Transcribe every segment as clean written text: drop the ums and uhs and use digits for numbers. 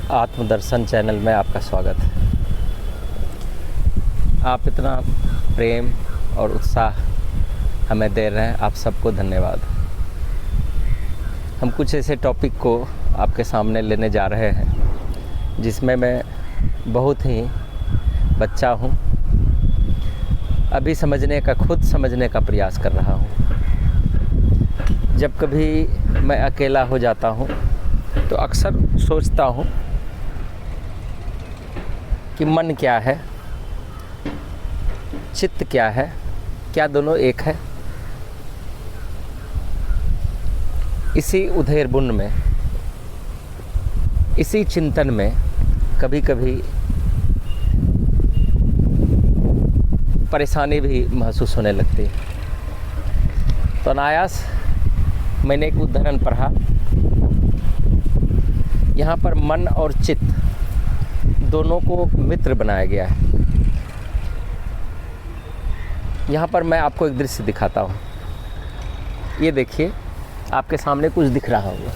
आत्मदर्शन channel में आपका स्वागत है। आप इतना प्रेम और उत्साह हमें दे रहे हैं, आप सबको धन्यवाद। हम कुछ ऐसे टॉपिक को आपके सामने लेने जा रहे हैं जिसमें मैं बहुत ही बच्चा हूँ, अभी खुद समझने का प्रयास कर रहा हूँ। जब कभी मैं अकेला हो जाता हूँ तो अक्सर सोचता हूँ कि मन क्या है, चित्त क्या है, क्या दोनों एक है। इसी उधेर बुन में, इसी चिंतन में कभी कभी परेशानी भी महसूस होने लगती है। तो अनायास मैंने एक उदाहरण पढ़ा। यहाँ पर मन और चित्त दोनों को मित्र बनाया गया है। यहाँ पर मैं आपको एक दृश्य दिखाता हूँ। ये देखिए, आपके सामने कुछ दिख रहा होगा।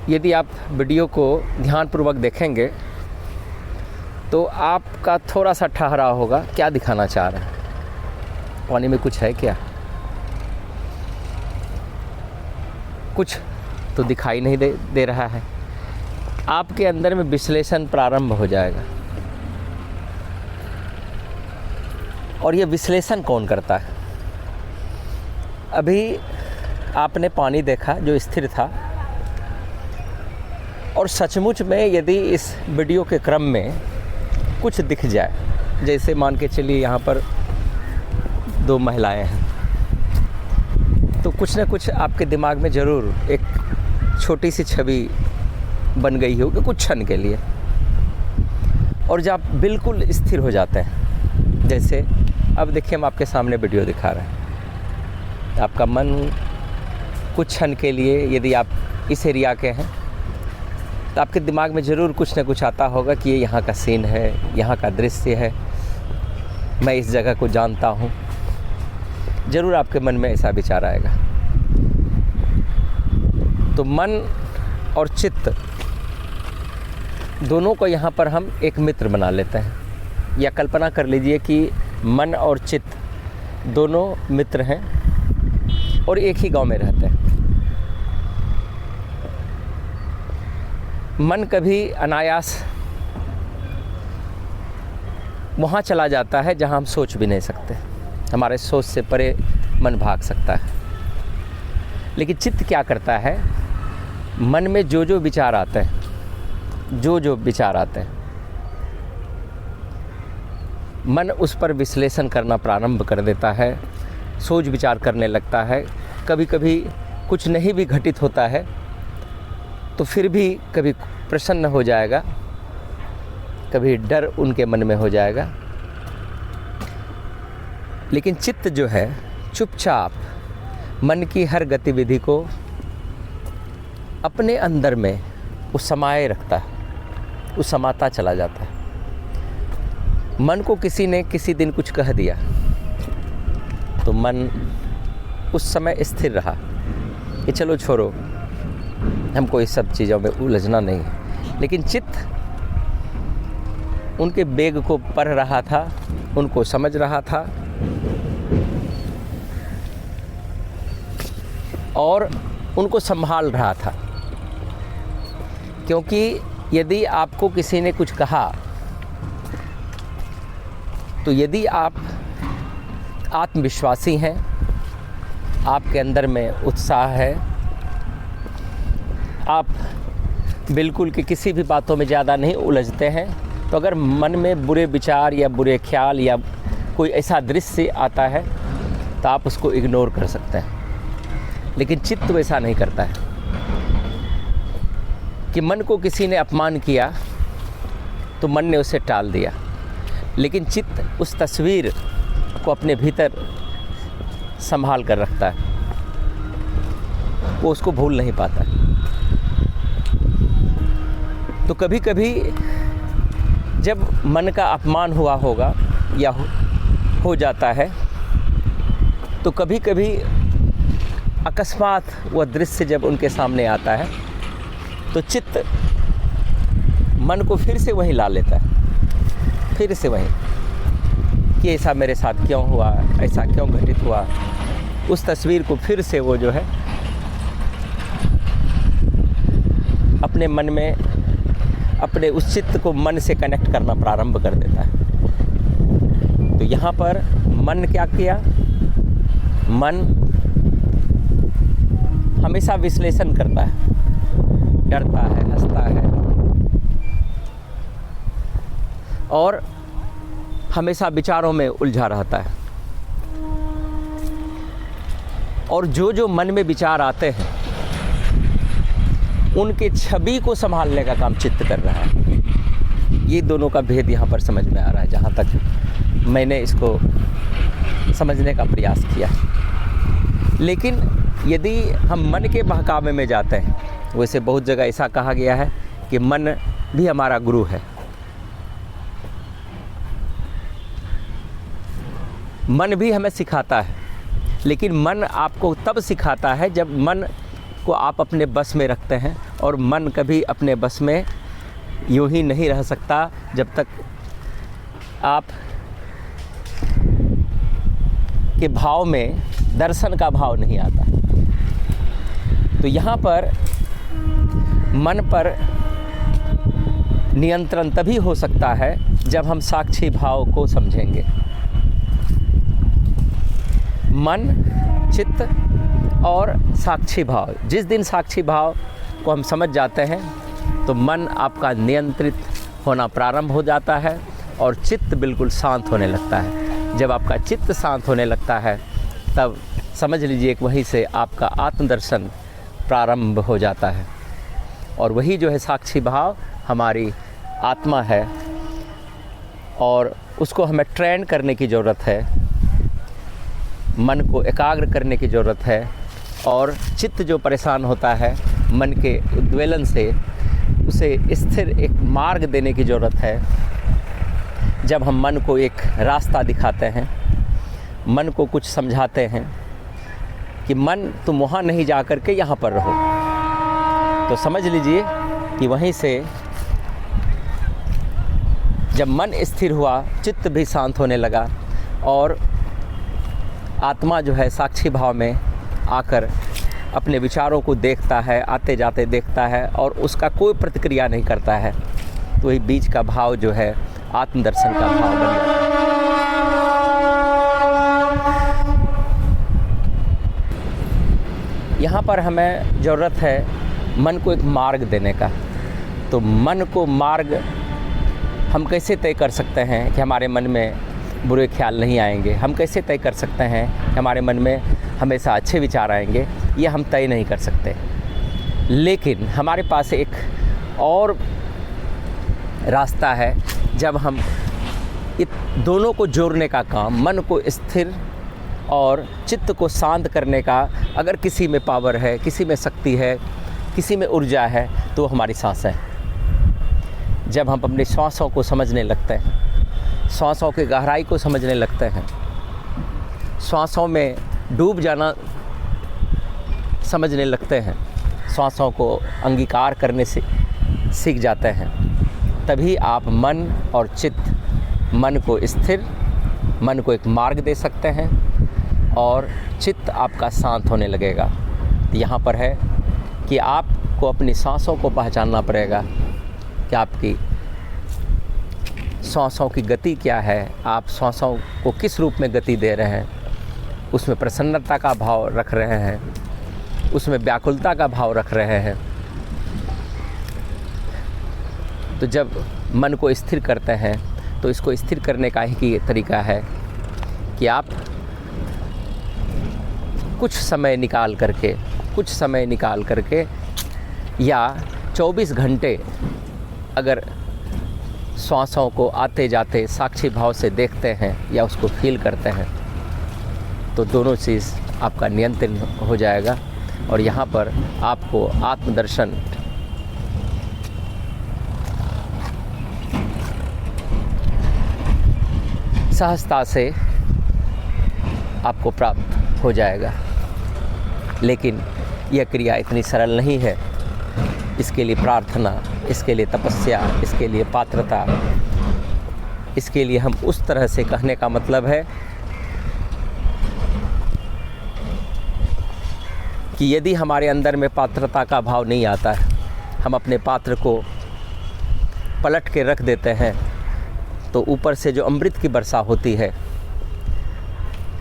यदि आप वीडियो को ध्यानपूर्वक देखेंगे तो आपका थोड़ा सा ठहराव होगा। क्या दिखाना चाह रहे हैं? पानी में कुछ है क्या? कुछ तो दिखाई नहीं दे रहा है। आपके अंदर में विश्लेषण प्रारंभ हो जाएगा। और ये विश्लेषण कौन करता है? अभी आपने पानी देखा जो स्थिर था, और सचमुच में यदि इस वीडियो के क्रम में कुछ दिख जाए, जैसे मान के चलिए यहाँ पर 2 महिलाएं हैं, तो कुछ ना कुछ आपके दिमाग में ज़रूर एक छोटी सी छवि बन गई होगी कुछ क्षण के लिए। और जब आप बिल्कुल स्थिर हो जाते हैं, जैसे अब देखिए हम आपके सामने वीडियो दिखा रहे हैं, आपका मन कुछ क्षण के लिए, यदि आप इस एरिया के हैं तो आपके दिमाग में ज़रूर कुछ ना कुछ आता होगा कि ये यहाँ का सीन है, यहाँ का दृश्य है, मैं इस जगह को जानता हूँ। ज़रूर आपके मन में ऐसा विचार आएगा। तो मन और चित्त दोनों को यहाँ पर हम एक मित्र बना लेते हैं। या कल्पना कर लीजिए कि मन और चित्त दोनों मित्र हैं और एक ही गांव में रहते हैं। मन कभी अनायास वहाँ चला जाता है जहाँ हम सोच भी नहीं सकते। हमारे सोच से परे मन भाग सकता है। लेकिन चित्त क्या करता है? मन में जो जो विचार आते हैं, जो विचार आते हैं, मन उस पर विश्लेषण करना प्रारंभ कर देता है, सोच विचार करने लगता है। कभी कभी कुछ नहीं भी घटित होता है तो फिर भी कभी प्रसन्न हो जाएगा, कभी डर उनके मन में हो जाएगा। लेकिन चित्त जो है चुपचाप मन की हर गतिविधि को अपने अंदर में वो समाये रखता है, वो समाता चला जाता है। मन को किसी ने किसी दिन कुछ कह दिया तो मन उस समय स्थिर रहा कि चलो छोड़ो, हमको इस सब चीज़ों में उलझना नहीं है। लेकिन चित्त उनके वेग को पढ़ रहा था, उनको समझ रहा था और उनको संभाल रहा था। क्योंकि यदि आपको किसी ने कुछ कहा तो यदि आप आत्मविश्वासी हैं, आपके अंदर में उत्साह है, आप बिल्कुल कि किसी भी बातों में ज़्यादा नहीं उलझते हैं, तो अगर मन में बुरे विचार या बुरे ख्याल या कोई ऐसा दृश्य आता है तो आप उसको इग्नोर कर सकते हैं। लेकिन चित्त वैसा नहीं करता है कि मन को किसी ने अपमान किया तो मन ने उसे टाल दिया। लेकिन चित्त उस तस्वीर को अपने भीतर संभाल कर रखता है, वो उसको भूल नहीं पाता। तो कभी कभी जब मन का अपमान हुआ होगा या हो जाता है तो कभी कभी अकस्मात वह दृश्य जब उनके सामने आता है तो चित्त मन को फिर से वहीं ला लेता है, फिर से वहीं कि ऐसा मेरे साथ क्यों हुआ, ऐसा क्यों घटित हुआ। उस तस्वीर को फिर से वो जो है अपने मन में, अपने उस चित्त को मन से कनेक्ट करना प्रारंभ कर देता है। तो यहाँ पर मन क्या किया, मन हमेशा विश्लेषण करता है, डरता है, हंसता है और हमेशा विचारों में उलझा रहता है। और जो जो मन में विचार आते हैं उनके छवि को संभालने का काम चित्त कर रहा है। ये दोनों का भेद यहाँ पर समझ में आ रहा है, जहाँ तक मैंने इसको समझने का प्रयास किया। लेकिन यदि हम मन के बहकावे में जाते हैं, वैसे बहुत जगह ऐसा कहा गया है कि मन भी हमारा गुरु है। मन भी हमें सिखाता है, लेकिन मन आपको तब सिखाता है जब मन को आप अपने बस में रखते हैं। और मन कभी अपने बस में यूं ही नहीं रह सकता जब तक आप के भाव में दर्शन का भाव नहीं आता। तो यहाँ पर मन पर नियंत्रण तभी हो सकता है जब हम साक्षी भाव को समझेंगे। मन, चित्त और साक्षी भाव, जिस दिन साक्षी भाव को हम समझ जाते हैं तो मन आपका नियंत्रित होना प्रारंभ हो जाता है और चित्त बिल्कुल शांत होने लगता है। जब आपका चित्त शांत होने लगता है तब समझ लीजिए कि वहीं से आपका आत्मदर्शन प्रारंभ हो जाता है। और वही जो है साक्षी भाव हमारी आत्मा है और उसको हमें ट्रेन करने की ज़रूरत है, मन को एकाग्र करने की ज़रूरत है। और चित्त जो परेशान होता है मन के उद्वेलन से, उसे स्थिर एक मार्ग देने की ज़रूरत है। जब हम मन को एक रास्ता दिखाते हैं, मन को कुछ समझाते हैं कि मन तुम वहाँ नहीं जा कर के यहाँ पर रहो, तो समझ लीजिए कि वहीं से जब मन स्थिर हुआ, चित्त भी शांत होने लगा और आत्मा जो है साक्षी भाव में आकर अपने विचारों को देखता है, आते जाते देखता है और उसका कोई प्रतिक्रिया नहीं करता है। तो वही बीच का भाव जो है आत्मदर्शन का भाव बन जाता है। यहाँ पर हमें ज़रूरत है मन को एक मार्ग देने का। तो मन को मार्ग हम कैसे तय कर सकते हैं कि हमारे मन में बुरे ख्याल नहीं आएंगे? हम कैसे तय कर सकते हैं कि हमारे मन में हमेशा अच्छे विचार आएंगे? ये हम तय नहीं कर सकते। लेकिन हमारे पास एक और रास्ता है, जब हम दोनों को जोड़ने का काम, मन को स्थिर और चित्त को शांत करने का, अगर किसी में पावर है, किसी में शक्ति है, किसी में ऊर्जा है, तो हमारी सांसें हैं। जब हम अपनी श्वासों को समझने लगते हैं, श्वासों की गहराई को समझने लगते हैं, श्वासों में डूब जाना समझने लगते हैं, श्वासों को अंगीकार करने से सीख जाते हैं, तभी आप मन और चित्त, मन को स्थिर, मन को एक मार्ग दे सकते हैं और चित्त आपका शांत होने लगेगा। यहाँ पर है कि आपको अपनी सांसों को पहचानना पड़ेगा कि आपकी सांसों की गति क्या है, आप सांसों को किस रूप में गति दे रहे हैं, उसमें प्रसन्नता का भाव रख रहे हैं, उसमें व्याकुलता का भाव रख रहे हैं। तो जब मन को स्थिर करते हैं तो इसको स्थिर करने का ही तरीका है कि आप कुछ समय निकाल करके या 24 घंटे अगर श्वासों को आते जाते साक्षी भाव से देखते हैं या उसको फील करते हैं तो दोनों चीज़ आपका नियंत्रण हो जाएगा और यहाँ पर आपको आत्मदर्शन सहजता से आपको प्राप्त हो जाएगा। लेकिन यह क्रिया इतनी सरल नहीं है इसके लिए प्रार्थना, इसके लिए तपस्या, इसके लिए पात्रता, इसके लिए हम उस तरह से कहने का मतलब है कि यदि हमारे अंदर में पात्रता का भाव नहीं आता है, हम अपने पात्र को पलट के रख देते हैं, तो ऊपर से जो अमृत की वर्षा होती है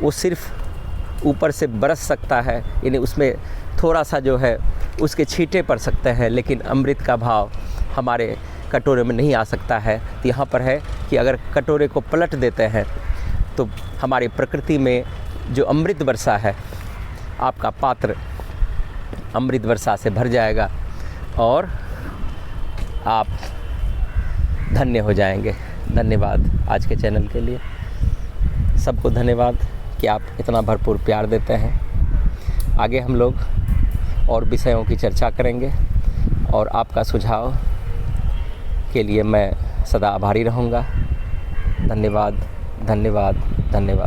वो सिर्फ ऊपर से बरस सकता है, यानी उसमें थोड़ा सा जो है उसके छींटे पड़ सकते हैं, लेकिन अमृत का भाव हमारे कटोरे में नहीं आ सकता है। तो यहाँ पर है कि अगर कटोरे को पलट देते हैं तो हमारी प्रकृति में जो अमृत वर्षा है, आपका पात्र अमृत वर्षा से भर जाएगा और आप धन्य हो जाएंगे। धन्यवाद आज के चैनल के लिए। सबको धन्यवाद कि आप इतना भरपूर प्यार देते हैं। आगे हम लोग और विषयों की चर्चा करेंगे और आपका सुझाव के लिए मैं सदा आभारी रहूँगा। धन्यवाद, धन्यवाद, धन्यवाद।